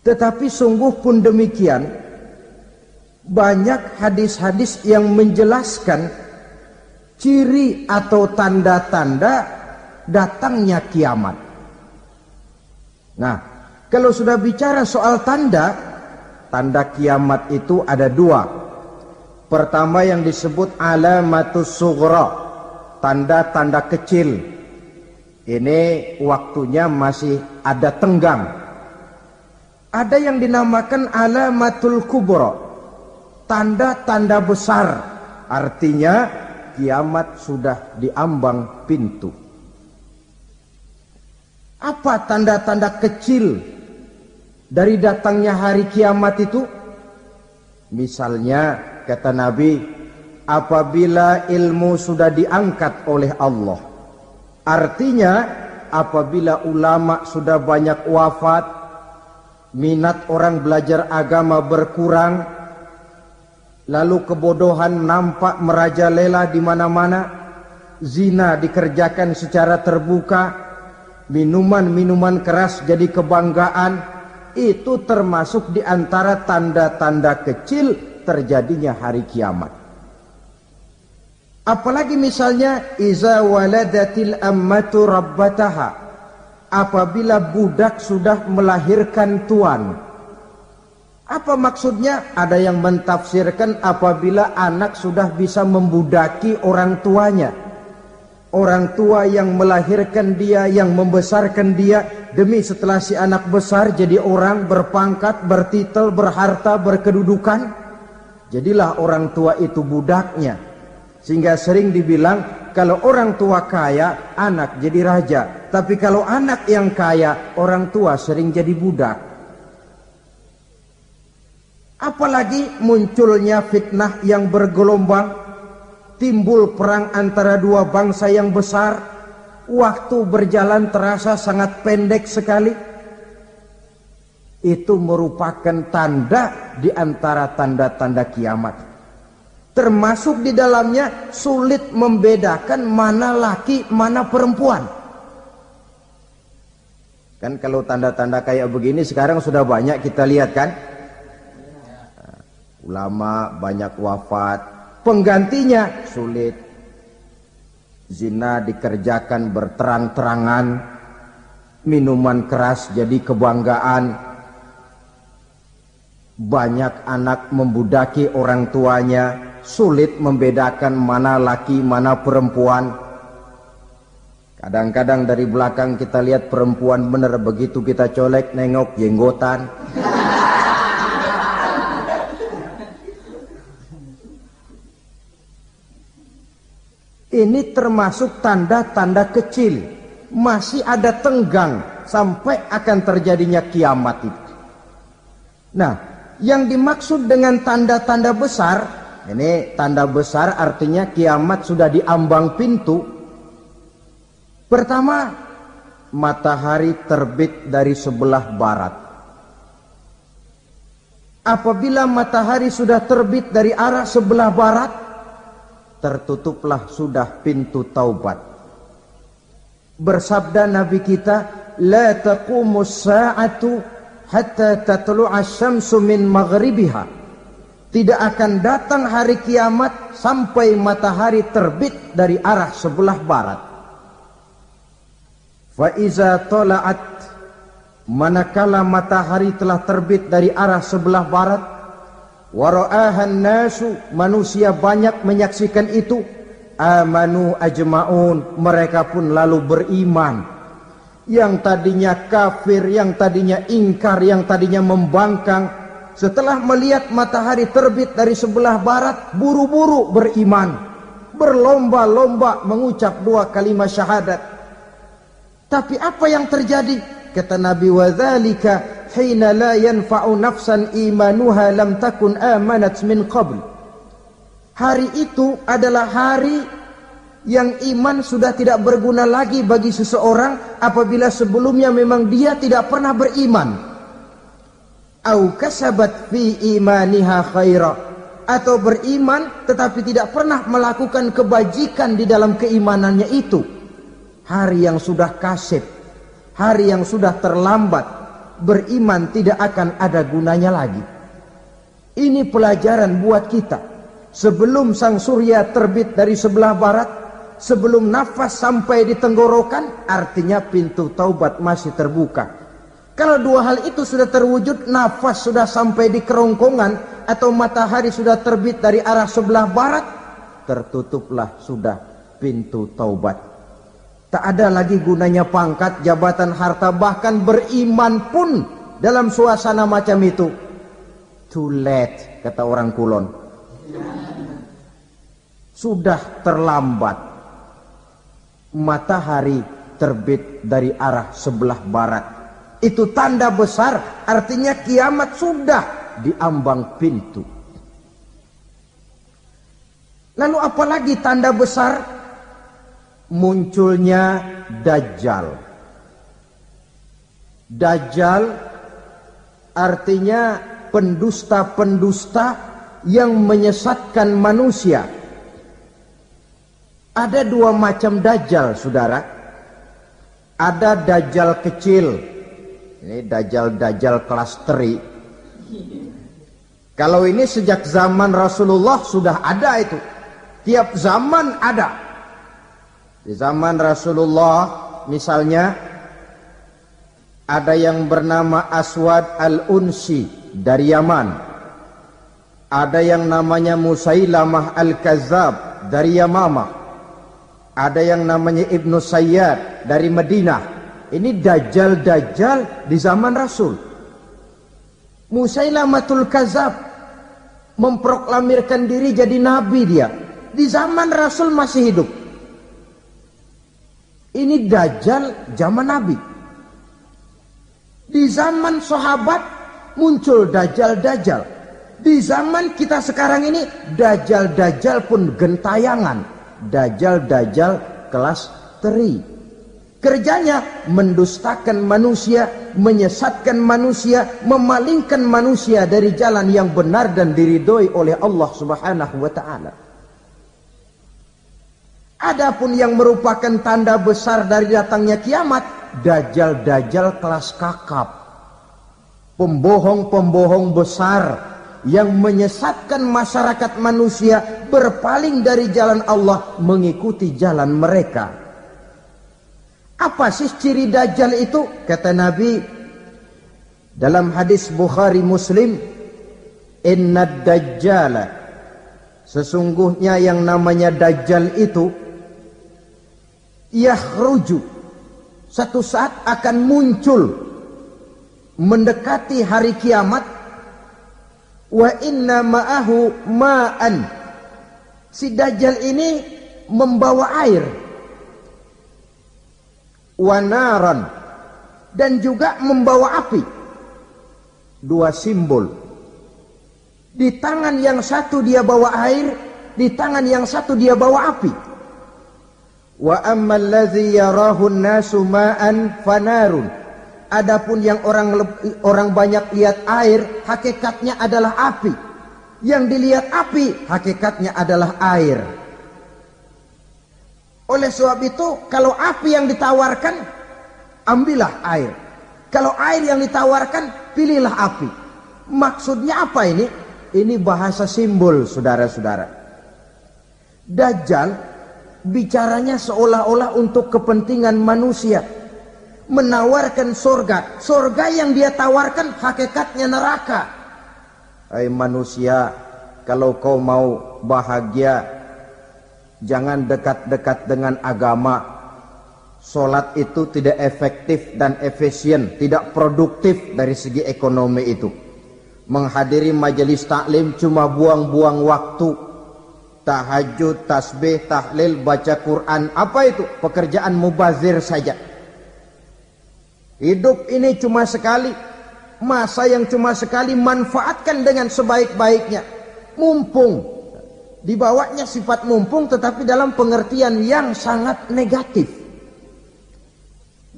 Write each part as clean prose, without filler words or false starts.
Tetapi sungguh pun demikian, banyak hadis-hadis yang menjelaskan ciri atau tanda-tanda datangnya kiamat. Nah, kalau sudah bicara soal tanda kiamat itu ada dua. Pertama yang disebut alamatus sughra, tanda-tanda kecil. Ini waktunya masih ada tenggang. Ada yang dinamakan alamatul kubra, tanda-tanda besar. Artinya kiamat sudah diambang pintu. Apa tanda-tanda kecil dari datangnya hari kiamat itu? Misalnya kata Nabi, apabila ilmu sudah diangkat oleh Allah. Artinya apabila ulama sudah banyak wafat, minat orang belajar agama berkurang, lalu kebodohan nampak merajalela di mana-mana, zina dikerjakan secara terbuka, minuman-minuman keras jadi kebanggaan, itu termasuk di antara tanda-tanda kecil terjadinya hari kiamat. Apalagi misalnya iza waladatil ammatu rabbataha, apabila budak sudah melahirkan tuan. Apa maksudnya? Ada yang mentafsirkan apabila anak sudah bisa membudaki orang tuanya. Orang tua yang melahirkan dia, yang membesarkan dia, demi setelah si anak besar jadi orang berpangkat, bertitel, berharta, berkedudukan. Jadilah orang tua itu budaknya. Sehingga sering dibilang kalau orang tua kaya, anak jadi raja. Tapi kalau anak yang kaya, orang tua sering jadi budak. Apalagi munculnya fitnah yang bergelombang, timbul perang antara dua bangsa yang besar, waktu berjalan terasa sangat pendek sekali. Itu merupakan tanda di antara tanda-tanda kiamat. Termasuk di dalamnya sulit membedakan mana laki, mana perempuan. Kan kalau tanda-tanda kayak begini sekarang sudah banyak kita lihat kan. Ulama banyak wafat, penggantinya sulit. Zina dikerjakan berterang-terangan, minuman keras jadi kebanggaan. Banyak anak membudaki orang tuanya, sulit membedakan mana laki mana perempuan. Kadang-kadang dari belakang kita lihat perempuan bener, begitu kita colek nengok jenggotan. Ini termasuk tanda-tanda kecil, masih ada tenggang sampai akan terjadinya kiamat itu. Nah, yang dimaksud dengan tanda-tanda besar, ini tanda besar artinya kiamat sudah diambang pintu. Pertama, matahari terbit dari sebelah barat. Apabila matahari sudah terbit dari arah sebelah barat, tertutuplah sudah pintu taubat. Bersabda Nabi kita, la taqumus sa'atu hatta tatlu'a syamsu min maghribiha. Tidak akan datang hari kiamat sampai matahari terbit dari arah sebelah barat. Fa iza tala'at, manakala matahari telah terbit dari arah sebelah barat, wara'ahan nasu, manusia banyak menyaksikan itu, amanu ajma'un, mereka pun lalu beriman. Yang tadinya kafir, yang tadinya ingkar, yang tadinya membangkang, setelah melihat matahari terbit dari sebelah barat, buru-buru beriman, berlomba-lomba mengucap dua kalimat syahadat. Tapi apa yang terjadi? Kata Nabi, wadzalika hina la yanfa'u nafsan imanuha lam takun amanat min qabl. Hari itu adalah hari yang iman sudah tidak berguna lagi bagi seseorang apabila sebelumnya memang dia tidak pernah beriman. Au kasabat fi imaniha khaira, atau beriman tetapi tidak pernah melakukan kebajikan di dalam keimanannya itu. Hari yang sudah kasib, hari yang sudah terlambat, beriman tidak akan ada gunanya lagi. Ini pelajaran buat kita. Sebelum sang surya terbit dari sebelah barat, sebelum nafas sampai di tenggorokan, artinya pintu taubat masih terbuka. Kalau dua hal itu sudah terwujud, nafas sudah sampai di kerongkongan atau matahari sudah terbit dari arah sebelah barat, tertutuplah sudah pintu taubat. Tak ada lagi gunanya pangkat, jabatan, harta, bahkan beriman pun dalam suasana macam itu. Too late, kata orang Kulon. Sudah terlambat. Matahari terbit dari arah sebelah barat. Itu tanda besar, artinya kiamat sudah di ambang pintu. Lalu apalagi tanda besar? Munculnya Dajjal. Dajjal artinya pendusta-pendusta yang menyesatkan manusia. Ada dua macam Dajjal, saudara. Ada Dajjal kecil. Ini Dajjal kelas teri. Kalau ini sejak zaman Rasulullah sudah ada itu. Tiap zaman ada. Di zaman Rasulullah misalnya ada yang bernama Aswad al-Unsi dari Yaman. Ada yang namanya Musailamah al-Kazzab dari Yamamah. Ada yang namanya Ibnu Sayyad dari Madinah. Ini Dajjal di zaman Rasul. Musailamatul Kazzab memproklamirkan diri jadi nabi dia. Di zaman Rasul masih hidup. Ini Dajjal zaman Nabi. Di zaman sahabat muncul Dajjal. Di zaman kita sekarang ini Dajjal pun gentayangan. Dajjal kelas teri. Kerjanya mendustakan manusia, menyesatkan manusia, memalingkan manusia dari jalan yang benar dan diridhoi oleh Allah Subhanahu wa taala. Adapun yang merupakan tanda besar dari datangnya kiamat, Dajjal kelas kakap. Pembohong-pembohong besar yang menyesatkan masyarakat manusia berpaling dari jalan Allah mengikuti jalan mereka. Apa sih ciri Dajjal itu? Kata Nabi dalam hadis Bukhari Muslim, Innad Dajjala, sesungguhnya yang namanya Dajjal itu yakhruju, satu saat akan muncul mendekati hari kiamat. Wa inna ma'ahu ma'an, si Dajjal ini membawa air. Wanaran, dan juga membawa api. Dua simbol. Di tangan yang satu dia bawa air, di tangan yang satu dia bawa api. Wa ammal ladzi yarahu an-nasu ma'an fanarun. Adapun yang orang banyak lihat air, hakikatnya adalah api. Yang dilihat api, hakikatnya adalah air. Oleh sebab itu, kalau api yang ditawarkan, ambillah air. Kalau air yang ditawarkan, pilihlah api. Maksudnya apa ini? Ini bahasa simbol, saudara-saudara. Dajjal bicaranya seolah-olah untuk kepentingan manusia. Menawarkan surga. Surga yang dia tawarkan hakikatnya neraka. Hai manusia, kalau kau mau bahagia, jangan dekat-dekat dengan agama. Solat itu tidak efektif dan efisien, tidak produktif dari segi ekonomi itu. Menghadiri majelis taklim cuma buang-buang waktu. Tahajud, tasbih, tahlil, baca Quran, apa itu? Pekerjaan mubazir saja. Hidup ini cuma sekali. Masa yang cuma sekali, manfaatkan dengan sebaik-baiknya. Mumpung. Dibawanya sifat mumpung, tetapi dalam pengertian yang sangat negatif.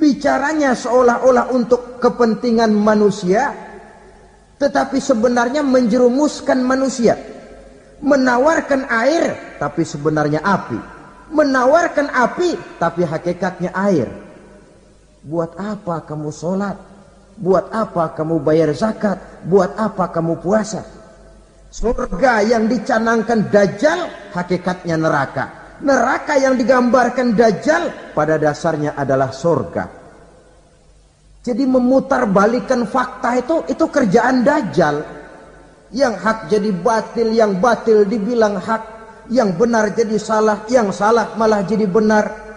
Bicaranya seolah-olah untuk kepentingan manusia, tetapi sebenarnya menjerumuskan manusia. Menawarkan air, tapi sebenarnya api. Menawarkan api, tapi hakikatnya air. Buat apa kamu sholat? Buat apa kamu bayar zakat? Buat apa kamu puasa? Surga yang dicanangkan Dajjal hakikatnya neraka. Neraka yang digambarkan Dajjal pada dasarnya adalah surga. Jadi memutarbalikkan fakta itu kerjaan Dajjal. Yang hak jadi batil, yang batil dibilang hak, yang benar jadi salah, yang salah malah jadi benar.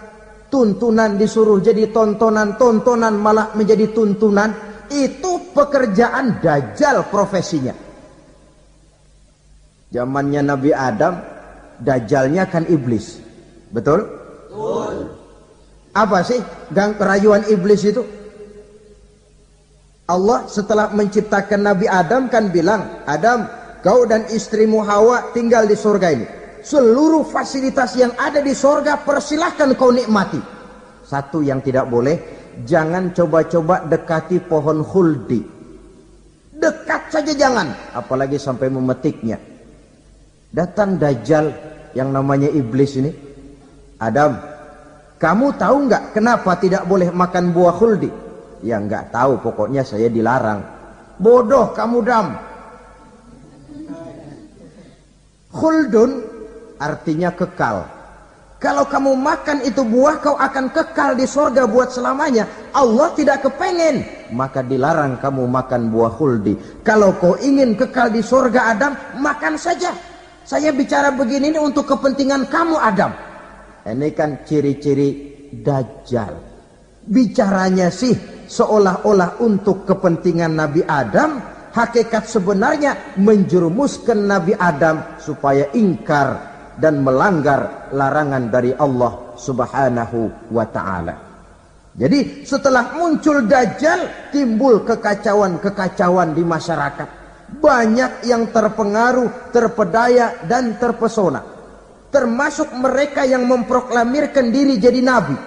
Tuntunan disuruh jadi tontonan, tontonan malah menjadi tuntunan. Itu pekerjaan Dajjal profesinya. Zamannya Nabi Adam, Dajjalnya kan iblis. Betul? Betul. Apa sih rayuan iblis itu? Allah setelah menciptakan Nabi Adam kan bilang, Adam, kau dan istrimu Hawa tinggal di surga ini. Seluruh fasilitas yang ada di surga persilahkan kau nikmati. Satu yang tidak boleh, jangan coba-coba dekati pohon khuldi. Dekat saja jangan, apalagi sampai memetiknya. Datang Dajjal yang namanya iblis ini. Adam, kamu tahu nggak kenapa tidak boleh makan buah khuldi? Ya nggak tahu, pokoknya saya dilarang. Bodoh kamu Dam. Khuldun artinya kekal. Kalau kamu makan itu buah, kau akan kekal di surga buat selamanya. Allah tidak kepengen, maka dilarang kamu makan buah khuldi. Kalau kau ingin kekal di surga Adam, makan saja. Saya bicara begini ini untuk kepentingan kamu Adam. Ini kan ciri-ciri Dajjal. Bicaranya sih seolah-olah untuk kepentingan Nabi Adam. Hakikat sebenarnya menjerumuskan Nabi Adam supaya ingkar dan melanggar larangan dari Allah Subhanahu wa ta'ala. Jadi setelah muncul Dajjal, timbul kekacauan-kekacauan di masyarakat. Banyak yang terpengaruh, terpedaya dan terpesona. Termasuk mereka yang memproklamirkan diri jadi nabi.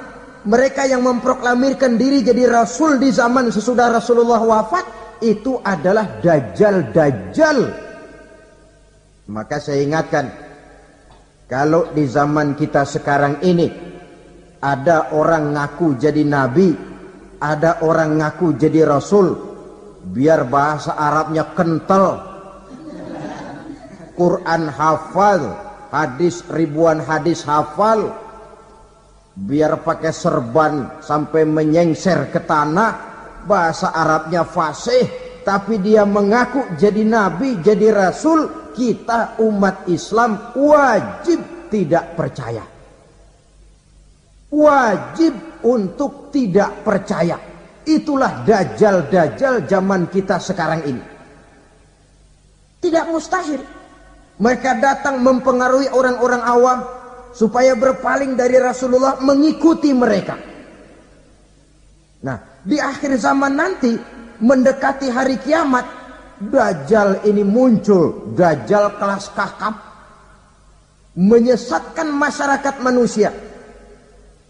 Mereka yang memproklamirkan diri jadi rasul di zaman sesudah Rasulullah wafat. Itu adalah Dajjal-Dajjal. Maka saya ingatkan, kalau di zaman kita sekarang ini ada orang ngaku jadi nabi, ada orang ngaku jadi rasul, biar bahasa Arabnya kental, Quran hafal, hadis ribuan hadis hafal, biar pakai serban sampai menyengser ke tanah, bahasa Arabnya fasih, tapi dia mengaku jadi nabi, jadi rasul. Kita umat Islam wajib tidak percaya, wajib untuk tidak percaya. Itulah Dajjal-Dajjal zaman kita sekarang ini. Tidak mustahil mereka datang mempengaruhi orang-orang awam supaya berpaling dari Rasulullah, mengikuti mereka. Nah, di akhir zaman nanti, mendekati hari kiamat, Dajjal ini muncul. Dajjal kelas kakap, menyesatkan masyarakat manusia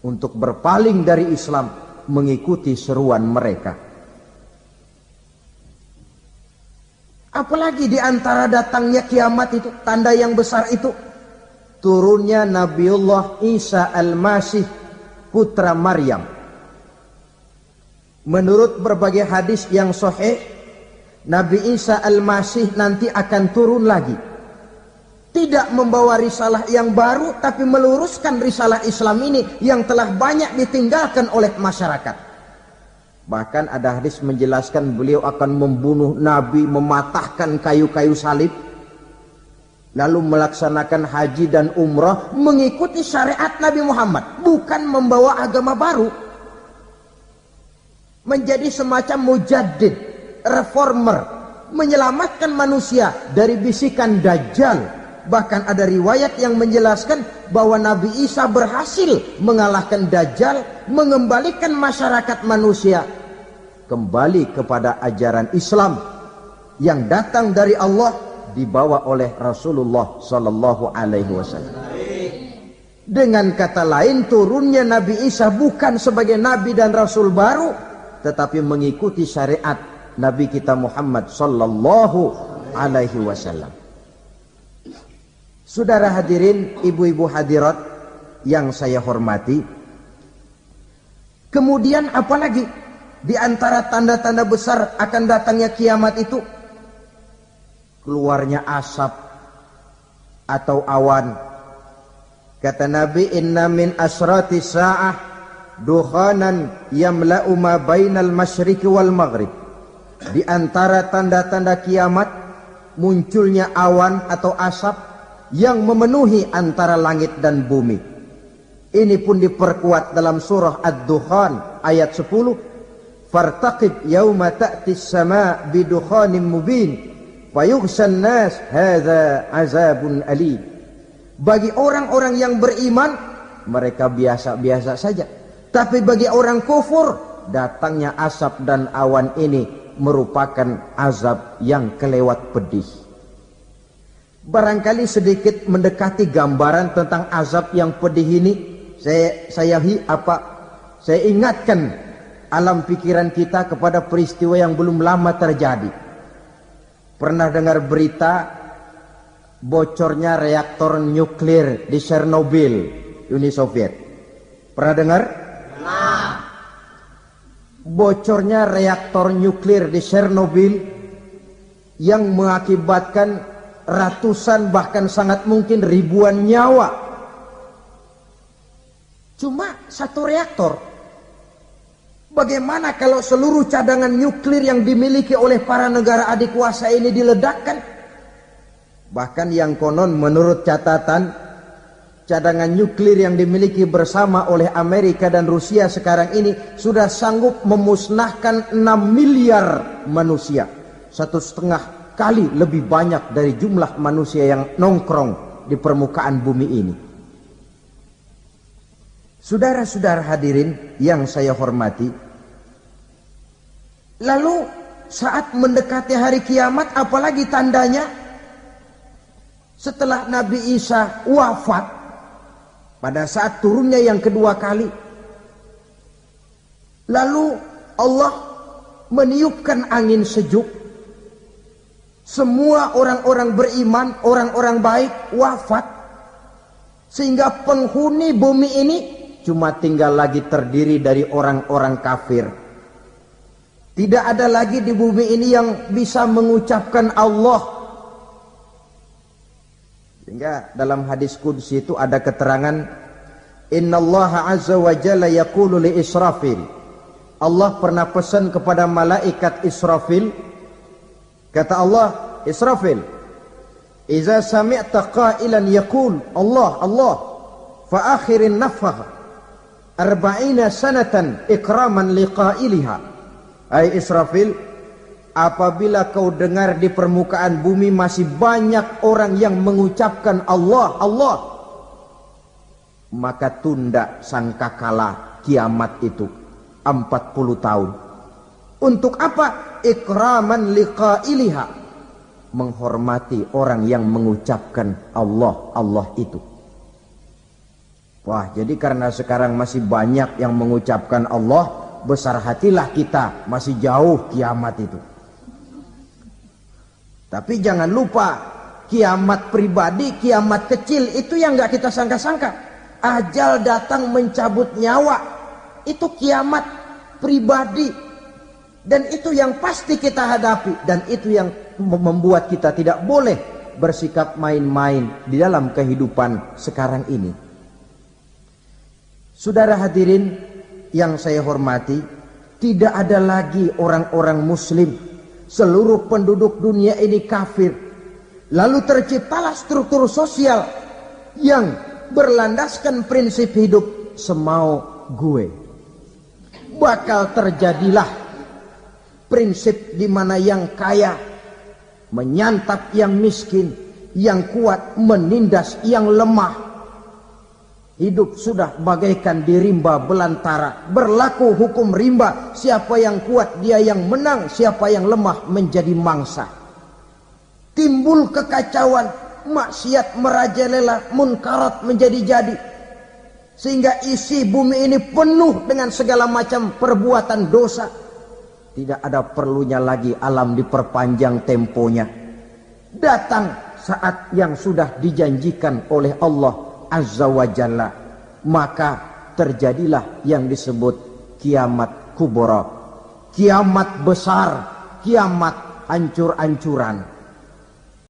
untuk berpaling dari Islam, mengikuti seruan mereka. Apalagi di antara datangnya kiamat itu, tanda yang besar itu, turunnya Nabiullah Isa Al-Masih, putra Maryam. Menurut berbagai hadis yang sahih, Nabi Isa Al-Masih nanti akan turun lagi. Tidak membawa risalah yang baru, tapi meluruskan risalah Islam ini yang telah banyak ditinggalkan oleh masyarakat. Bahkan ada hadis menjelaskan beliau akan membunuh Nabi, mematahkan kayu-kayu salib, lalu melaksanakan haji dan umrah mengikuti syariat Nabi Muhammad, bukan membawa agama baru. Menjadi semacam mujaddid, reformer, menyelamatkan manusia dari bisikan Dajjal. Bahkan ada riwayat yang menjelaskan bahwa Nabi Isa berhasil mengalahkan Dajjal, mengembalikan masyarakat manusia kembali kepada ajaran Islam yang datang dari Allah, dibawa oleh Rasulullah sallallahu alaihi wasallam. Dengan kata lain, turunnya Nabi Isa bukan sebagai nabi dan rasul baru, tetapi mengikuti syariat Nabi kita Muhammad sallallahu alaihi wasallam. Saudara hadirin, ibu-ibu hadirat yang saya hormati, kemudian apalagi di antara tanda-tanda besar akan datangnya kiamat itu keluarnya asap atau awan. Kata Nabi, inna min asrati sa'ah dukhanan yamla'u ma bainal masyriqi wal maghrib. Di antara tanda-tanda kiamat munculnya awan atau asap yang memenuhi antara langit dan bumi. Ini pun diperkuat dalam surah Ad-Dukhan ayat 10. Fartaqib yauma ta'tis sama' bidukhanin mubin fayughshan nas hadza azabun alim. Bagi orang-orang yang beriman mereka biasa-biasa saja, tapi bagi orang kufur datangnya asap dan awan ini merupakan azab yang kelewat pedih. Barangkali sedikit mendekati gambaran tentang azab yang pedih ini, saya ingatkan alam pikiran kita kepada peristiwa yang belum lama terjadi. Pernah dengar berita bocornya reaktor nuklir di Chernobyl, Uni Soviet? Pernah dengar? Nah. Bocornya reaktor nuklir di Chernobyl yang mengakibatkan ratusan bahkan sangat mungkin ribuan nyawa. Cuma satu reaktor. Bagaimana kalau seluruh cadangan nuklir yang dimiliki oleh para negara adik kuasa ini diledakkan? Bahkan yang konon menurut catatan, cadangan nuklir yang dimiliki bersama oleh Amerika dan Rusia sekarang ini sudah sanggup memusnahkan 6 miliar manusia. 1,5 kali lebih banyak dari jumlah manusia yang nongkrong di permukaan bumi ini. Saudara-saudara hadirin yang saya hormati, lalu saat mendekati hari kiamat, apalagi tandanya? Setelah Nabi Isa wafat, pada saat turunnya yang kedua kali, lalu Allah meniupkan angin sejuk. Semua orang-orang beriman, orang-orang baik wafat, sehingga penghuni bumi ini cuma tinggal lagi terdiri dari orang-orang kafir. Tidak ada lagi di bumi ini yang bisa mengucapkan Allah. Sehingga dalam hadis qudsi itu ada keterangan, innallaha azza wa jalla yaqulu li Israfil. Allah pernah pesan kepada malaikat Israfil. Kata Allah, Israfil, iza sami'ta qailan yaqul Allah Allah fa akhirin nafakh 40 sanatan ikraman liqailiha. Hai Israfil, apabila kau dengar di permukaan bumi masih banyak orang yang mengucapkan Allah Allah, maka tunda sangkakala kiamat itu 40 tahun. Untuk apa? Ikraman liqailiha, menghormati orang yang mengucapkan Allah Allah itu. Wah, jadi karena sekarang masih banyak yang mengucapkan Allah, besar hatilah kita, masih jauh kiamat itu. Tapi jangan lupa, kiamat pribadi, kiamat kecil itu yang gak kita sangka-sangka. Ajal datang mencabut nyawa, itu kiamat pribadi. Dan itu yang pasti kita hadapi. Dan itu yang membuat kita tidak boleh bersikap main-main di dalam kehidupan sekarang ini. Saudara hadirin yang saya hormati, tidak ada lagi orang-orang muslim. Seluruh penduduk dunia ini kafir. Lalu terciptalah struktur sosial yang berlandaskan prinsip hidup semau gue. Bakal terjadilah prinsip di mana yang kaya menyantap yang miskin, yang kuat menindas yang lemah. Hidup sudah bagaikan di rimba belantara. Berlaku hukum rimba. Siapa yang kuat dia yang menang, siapa yang lemah menjadi mangsa. Timbul kekacauan, maksiat merajalela, munkarat menjadi-jadi. Sehingga isi bumi ini penuh dengan segala macam perbuatan dosa. Tidak ada perlunya lagi alam diperpanjang temponya. Datang saat yang sudah dijanjikan oleh Allah Azza wa Jalla, maka terjadilah yang disebut kiamat kubra, kiamat besar, kiamat ancur-ancuran.